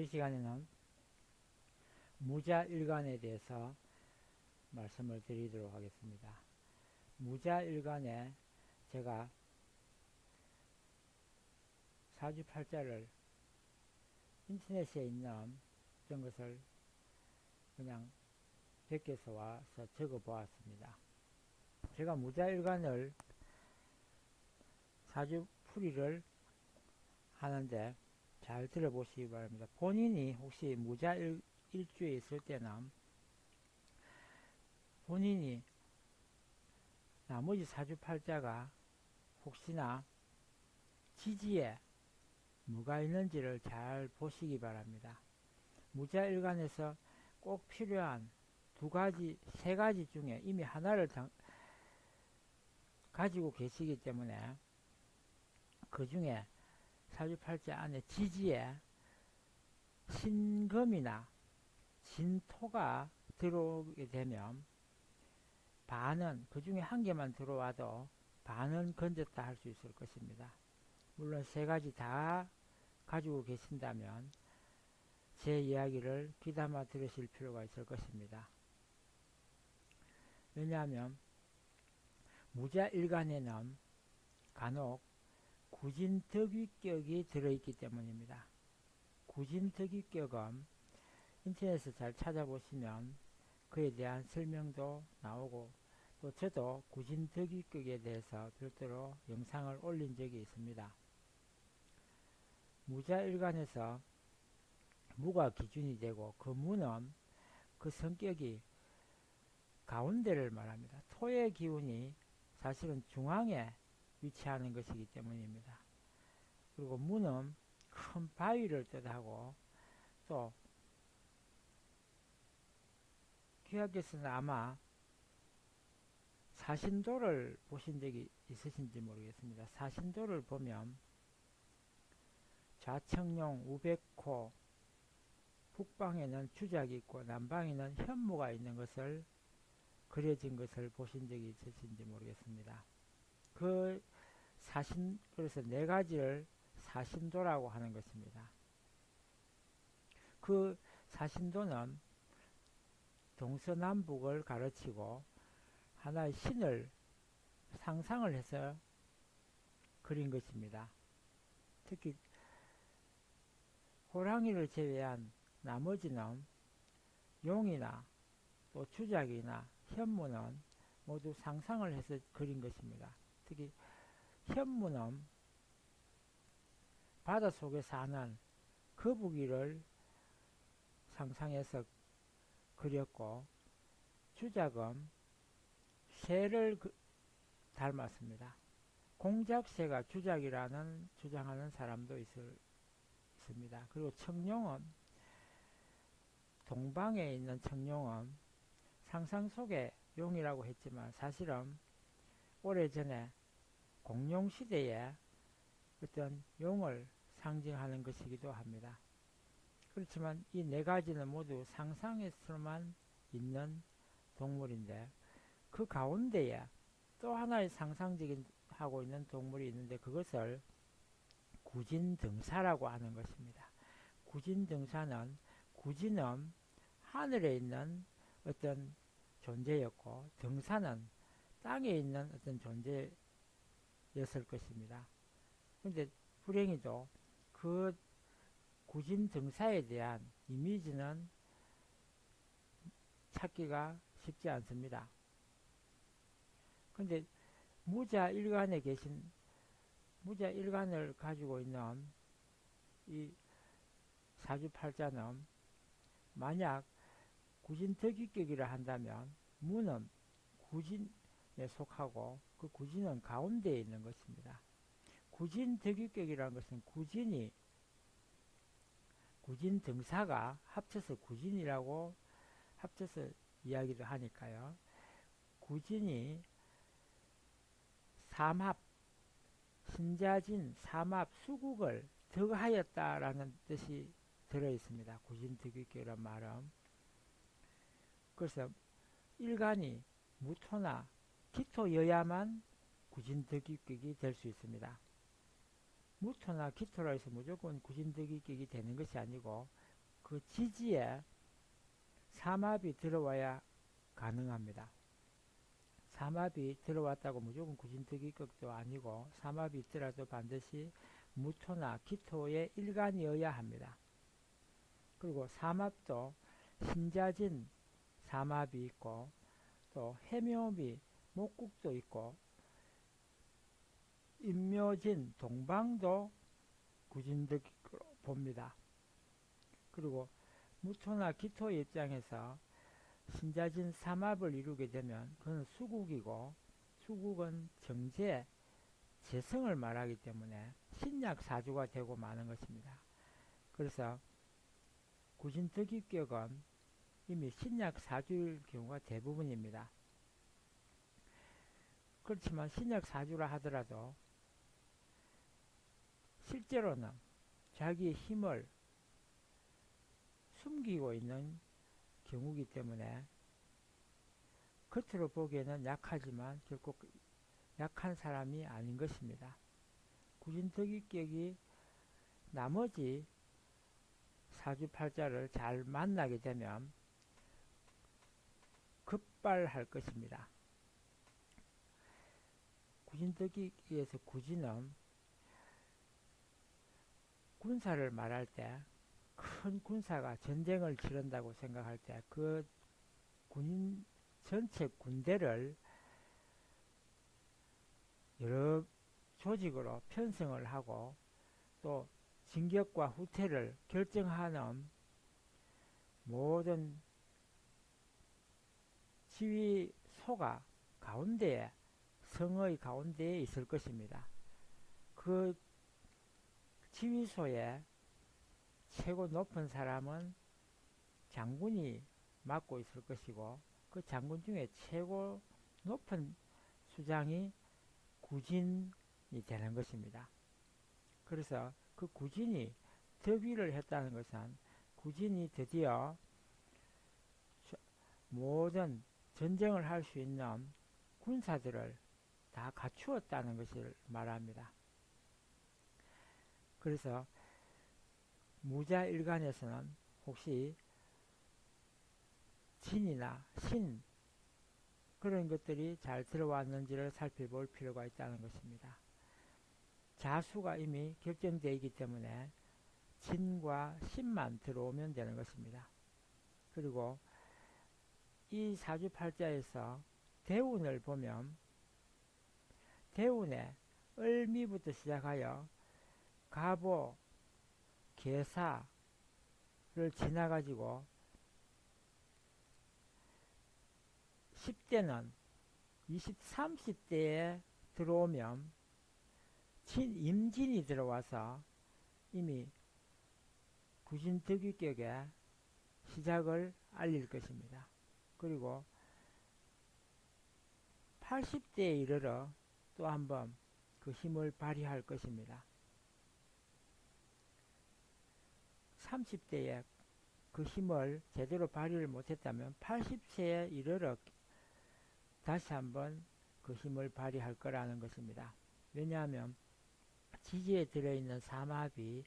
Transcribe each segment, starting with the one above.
시간에는 무자일간에 대해서 말씀을 드리도록 하겠습니다. 무자일간에 제가 사주팔자를 인터넷에 있는 그런 것을 그냥 베껴서 와서 적어 보았습니다. 제가 무자일간을 사주풀이를 하는데 잘 들어보시기 바랍니다. 본인이 혹시 무자일주에 있을 때는 본인이 나머지 사주팔자가 혹시나 지지에 뭐가 있는지를 잘 보시기 바랍니다. 무자일간에서 꼭 필요한 두 가지, 세 가지 중에 이미 하나를 가지고 계시기 때문에 그 중에 사주팔자 안에 지지에 신금이나 진토가 들어오게 되면 반은, 그 중에 한 개만 들어와도 반은 건졌다 할 수 있을 것입니다. 물론 세 가지 다 가지고 계신다면 제 이야기를 귀담아 들으실 필요가 있을 것입니다. 왜냐하면 무자일간에는 간혹 구진덕위격이 들어있기 때문입니다. 구진덕위격은 인터넷에서 잘 찾아보시면 그에 대한 설명도 나오고 또 저도 구진덕위격에 대해서 별도로 영상을 올린 적이 있습니다. 무자일간에서 무가 기준이 되고 그 무는 그 성격이 가운데를 말합니다. 토의 기운이 사실은 중앙에 위치하는 것이기 때문입니다. 그리고 무는 큰 바위를 뜻하고 또 귀하께서는 아마 사신도를 보신 적이 있으신지 모르겠습니다. 사신도를 보면 좌청룡, 우백호, 북방에는 주작이 있고 남방에는 현무가 있는 것을 그려진 것을 보신 적이 있으신지 모르겠습니다. 그래서 네 가지를 사신도라고 하는 것입니다. 그 사신도는 동서남북을 가르치고 하나의 신을 상상을 해서 그린 것입니다. 특히 호랑이를 제외한 나머지는 용이나 또 주작이나 현무는 모두 상상을 해서 그린 것입니다. 특히 현무는 바닷속에 사는 거북이를 상상해서 그렸고 주작은 새를 닮았습니다. 공작새가 주작이라는 주장하는 사람도 있습니다. 그리고 청룡은 동방에 있는 청룡은 상상 속의 용이라고 했지만 사실은 오래전에 공룡시대에 어떤 용을 상징하는 것이기도 합니다. 그렇지만 이 네 가지는 모두 상상에서만 있는 동물인데 그 가운데에 또 하나의 상상적인 하고 있는 동물이 있는데 그것을 구진등사라고 하는 것입니다. 구진등사는 구진은 하늘에 있는 어떤 존재였고 등사는 땅에 있는 어떤 존재였을 것입니다. 그런데 불행히도 그 구진등사에 대한 이미지는 찾기가 쉽지 않습니다. 그런데 무자일간을 가지고 있는 이 사주팔자는 만약 구진덕위격이라 한다면 무는 구진에 속하고 그 구진은 가운데에 있는 것입니다. 구진덕위격이라는 것은 구진등사가 합쳐서 구진이라고 합쳐서 이야기도 하니까요. 구진이 삼합, 신자진, 삼합, 수국을 덕하였다라는 뜻이 들어있습니다. 구진덕위격이란 말은. 그래서 일간이 무토나 기토여야만 구진덕위격이 될 수 있습니다. 무토나 기토라 해서 무조건 구진덕위격이 되는 것이 아니고 그 지지에 삼합이 들어와야 가능합니다. 삼합이 들어왔다고 무조건 구진특위격도 아니고 삼합이 있더라도 반드시 무토나 기토의 일간이어야 합니다. 그리고 삼합도 신자진 삼합이 있고 또 해묘미 목국도 있고 인묘진 동방도 구진득으로 봅니다. 그리고 무토나 기토의 입장에서 신자진 삼합을 이루게 되면 그건 수국이고 수국은 정제, 재성을 말하기 때문에 신약사주가 되고 마는 것입니다. 그래서 구진득입격은 이미 신약사주일 경우가 대부분입니다. 그렇지만 신약사주라 하더라도 실제로는 자기의 힘을 숨기고 있는 경우이기 때문에 겉으로 보기에는 약하지만 결코 약한 사람이 아닌 것입니다. 구진득입격이 나머지 사주팔자를 잘 만나게 되면 급발할 것입니다. 구진득입격에서 구진은 군사를 말할 때 큰 군사가 전쟁을 치른다고 생각할 때 그 군인 전체 군대를 여러 조직으로 편성을 하고 또 진격과 후퇴를 결정하는 모든 지휘소가 가운데에 성의 가운데에 있을 것입니다. 그 지휘소에 최고 높은 사람은 장군이 맡고 있을 것이고 그 장군 중에 최고 높은 수장이 구진이 되는 것입니다. 그래서 그 구진이 득위를 했다는 것은 구진이 드디어 모든 전쟁을 할 수 있는 군사들을 다 갖추었다는 것을 말합니다. 그래서 무자일간에서는 혹시 진이나 신 그런 것들이 잘 들어왔는지를 살펴볼 필요가 있다는 것입니다. 자수가 이미 결정되어 있기 때문에 진과 신만 들어오면 되는 것입니다. 그리고 이 사주팔자에서 대운을 보면 대운에 을미부터 시작하여 갑오, 계사를 지나가지고 10대는 20, 30대에 들어오면 임진이 들어와서 이미 구진득위격의 시작을 알릴 것입니다. 그리고 80대에 이르러 또 한번 그 힘을 발휘할 것입니다. 30대에 그 힘을 제대로 발휘를 못했다면 80세에 이르러 다시 한번 그 힘을 발휘할 거라는 것입니다. 왜냐하면 지지에 들어있는 삼합이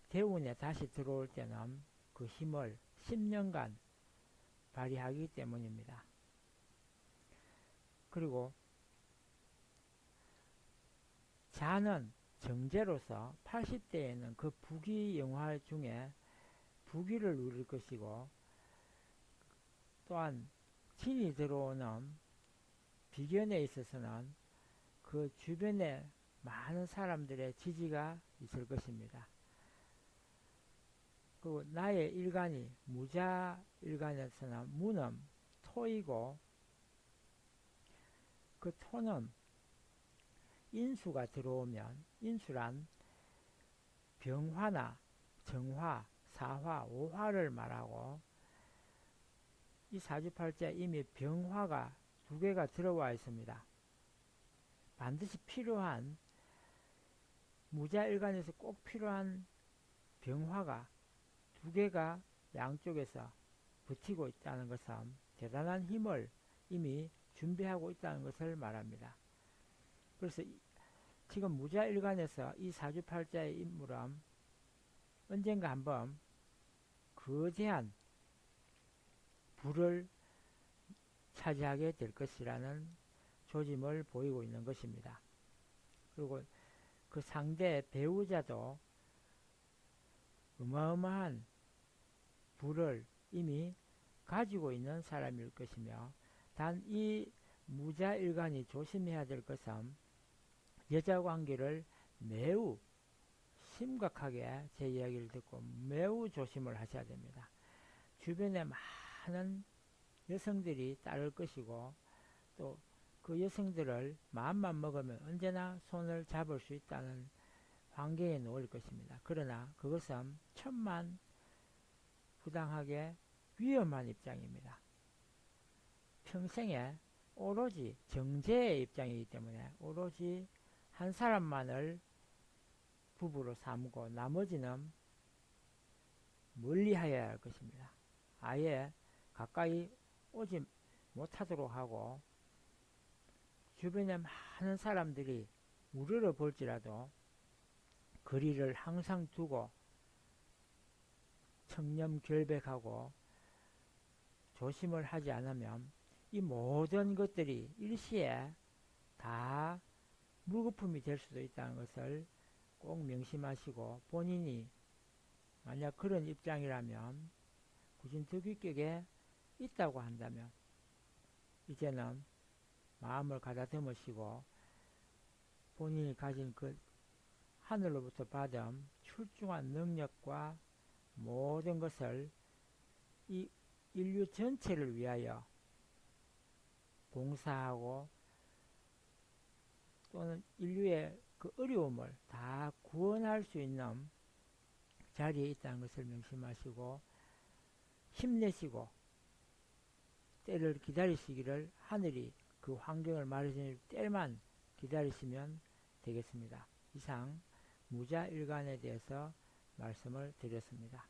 대운에 다시 들어올 때는 그 힘을 10년간 발휘하기 때문입니다. 그리고 자는 정제로서 80대에는 그 부귀 영화 중에 부귀를 누릴 것이고 또한 진이 들어오는 비견에 있어서는 그 주변에 많은 사람들의 지지가 있을 것입니다. 그리고 나의 일간이 무자 일간에서는 무는 토이고 그 토는 인수가 들어오면 인수란 병화나 정화, 사화, 오화를 말하고 이 사주팔자에 이미 병화가 두 개가 들어와 있습니다. 반드시 필요한 무자일간에서 꼭 필요한 병화가 두 개가 양쪽에서 버티고 있다는 것은 대단한 힘을 이미 준비하고 있다는 것을 말합니다. 그래서 지금 무자일간에서 이 사주팔자의 인물은 언젠가 한번 거대한 부를 차지하게 될 것이라는 조짐을 보이고 있는 것입니다. 그리고 그 상대 배우자도 어마어마한 부를 이미 가지고 있는 사람일 것이며, 단 이 무자일간이 조심해야 될 것은 여자 관계를 매우 심각하게 제 이야기를 듣고 매우 조심을 하셔야 됩니다. 주변에 많은 여성들이 따를 것이고, 또 그 여성들을 마음만 먹으면 언제나 손을 잡을 수 있다는 환경에 놓을 것입니다. 그러나 그것은 천만 부당하게 위험한 입장입니다. 평생에 오로지 정제의 입장이기 때문에 오로지 한 사람만을 부부로 삼고 나머지는 멀리 하여야 할 것입니다. 아예 가까이 오지 못하도록 하고, 주변에 많은 사람들이 우러러 볼지라도 거리를 항상 두고 청렴결백하고 조심을 하지 않으면 이 모든 것들이 일시에 다 물거품이 될 수도 있다는 것을 꼭 명심하시고, 본인이 만약 그런 입장이라면 구진투기격에 있다고 한다면 이제는 마음을 가다듬으시고 본인이 가진 그 하늘로부터 받은 출중한 능력과 모든 것을 이 인류 전체를 위하여 봉사하고, 또는 인류의 그 어려움을 다 구원할 수 있는 자리에 있다는 것을 명심하시고 힘내시고 때를 기다리시기를, 하늘이 그 환경을 마련해 때만 기다리시면 되겠습니다. 이상 무자일간에 대해서 말씀을 드렸습니다.